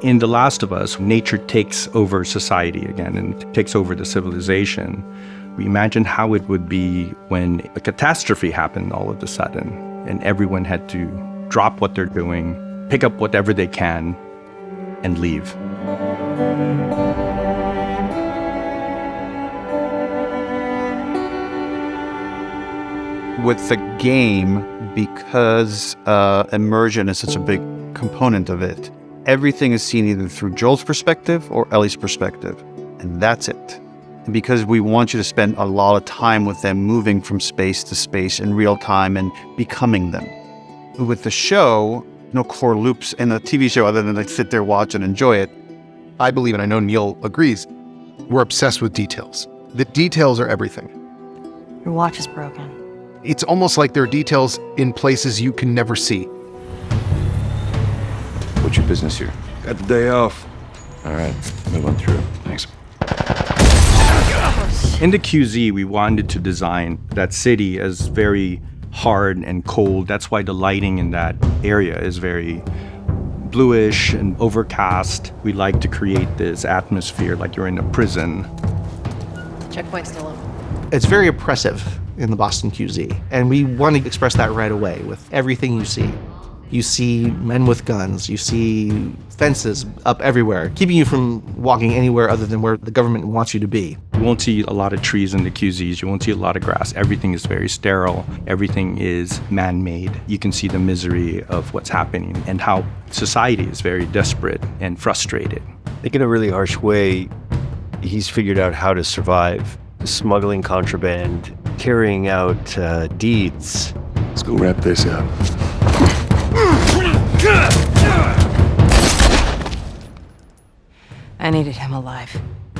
In The Last of Us, nature takes over society again and takes over the civilization. We imagine how it would be when a catastrophe happened all of a sudden and everyone had to drop what they're doing, pick up whatever they can, and leave. With the game, because immersion is such a big component of it, everything is seen either through Joel's perspective or Ellie's perspective, and that's it. And because we want you to spend a lot of time with them, moving from space to space in real time and becoming them. With the show, no core loops in a TV show other than like sit there, watch, and enjoy it. I believe, and I know Neil agrees, we're obsessed with details. The details are everything. Your watch is broken. It's almost like there are details in places you can never see. What's your business here? Got the day off. All right, move on through. Thanks. In the QZ, we wanted to design that city as very hard and cold. That's why the lighting in that area is very bluish and overcast. We like to create this atmosphere like you're in a prison. Checkpoint's still open. It's very oppressive in the Boston QZ, and we want to express that right away with everything you see. You see men with guns, you see fences up everywhere, keeping you from walking anywhere other than where the government wants you to be. You won't see a lot of trees in the QZs, you won't see a lot of grass. Everything is very sterile, everything is man-made. You can see the misery of what's happening and how society is very desperate and frustrated. I think in a really harsh way, he's figured out how to survive. Smuggling contraband, carrying out deeds. Let's go wrap this up. I needed him alive.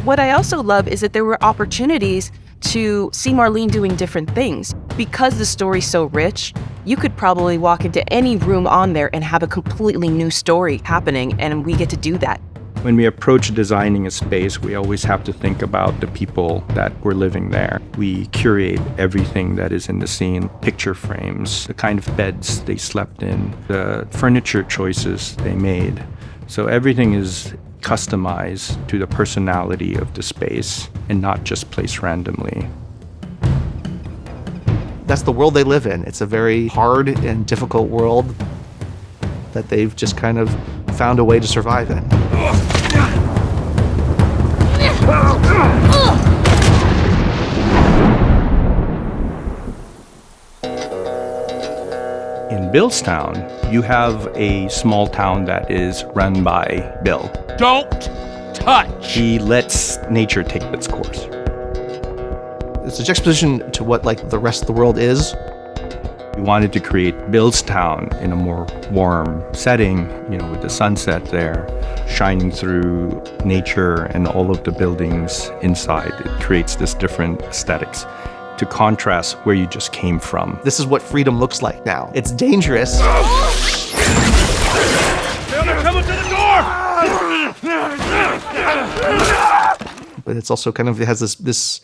What I also love is that there were opportunities to see Marlene doing different things. Because the story's so rich, you could probably walk into any room on there and have a completely new story happening, and we get to do that. When we approach designing a space, we always have to think about the people that were living there. We curate everything that is in the scene, picture frames, the kind of beds they slept in, the furniture choices they made. So everything is customized to the personality of the space and not just placed randomly. That's the world they live in. It's a very hard and difficult world that they've just kind of found a way to survive in. In Billstown, you have a small town that is run by Bill. Don't touch! He lets nature take its course. It's a juxtaposition to what like the rest of the world is. We wanted to create Billstown in a more warm setting, with the sunset there, shining through nature and all of the buildings inside. It creates this different aesthetics to contrast where you just came from. This is what freedom looks like now. It's dangerous. They're coming to the door! But it's also kind of, it has this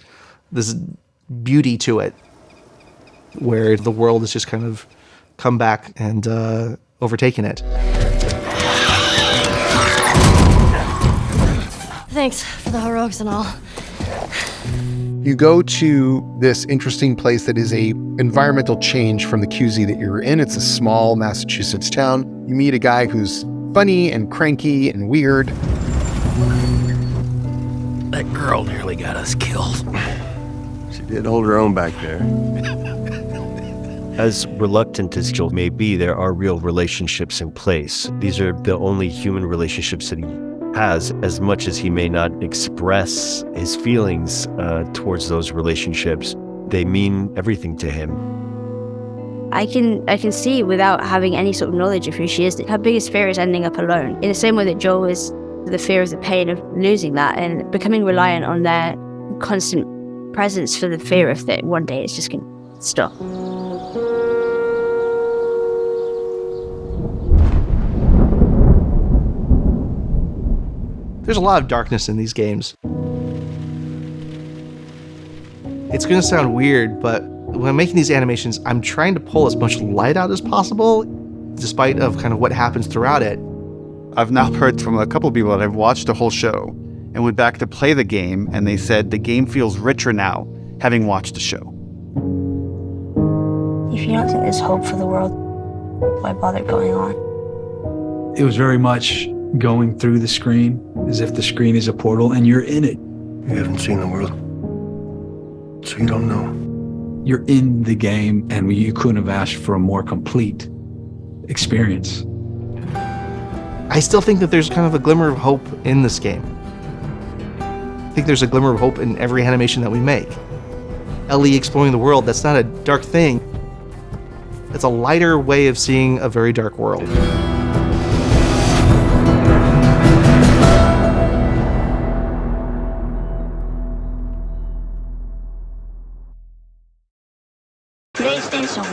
beauty to it, where the world has just kind of come back and overtaken it. Thanks for the heroics and all. You go to this interesting place that is a environmental change from the QZ that you're in. It's a small Massachusetts town. You meet a guy who's funny and cranky and weird. That girl nearly got us killed. She did hold her own back there. As reluctant as Joel may be, there are real relationships in place. These are the only human relationships that he has, as much as he may not express his feelings towards those relationships. They mean everything to him. I can see without having any sort of knowledge of who she is that her biggest fear is ending up alone. In the same way that Joel is the fear of the pain of losing that and becoming reliant on their constant presence for the fear of that one day it's just going to stop. There's a lot of darkness in these games. It's going to sound weird, but when I'm making these animations, I'm trying to pull as much light out as possible, despite of kind of what happens throughout it. I've now heard from a couple of people that have watched the whole show and went back to play the game, and they said the game feels richer now, having watched the show. If you don't think there's hope for the world, why bother going on? It was very much going through the screen as if the screen is a portal and you're in it. You haven't seen the world, so you don't know. You're in the game, and you couldn't have asked for a more complete experience. I still think that there's kind of a glimmer of hope in this game. I think there's a glimmer of hope in every animation that we make. Ellie exploring the world, that's not a dark thing. That's a lighter way of seeing a very dark world. PlayStation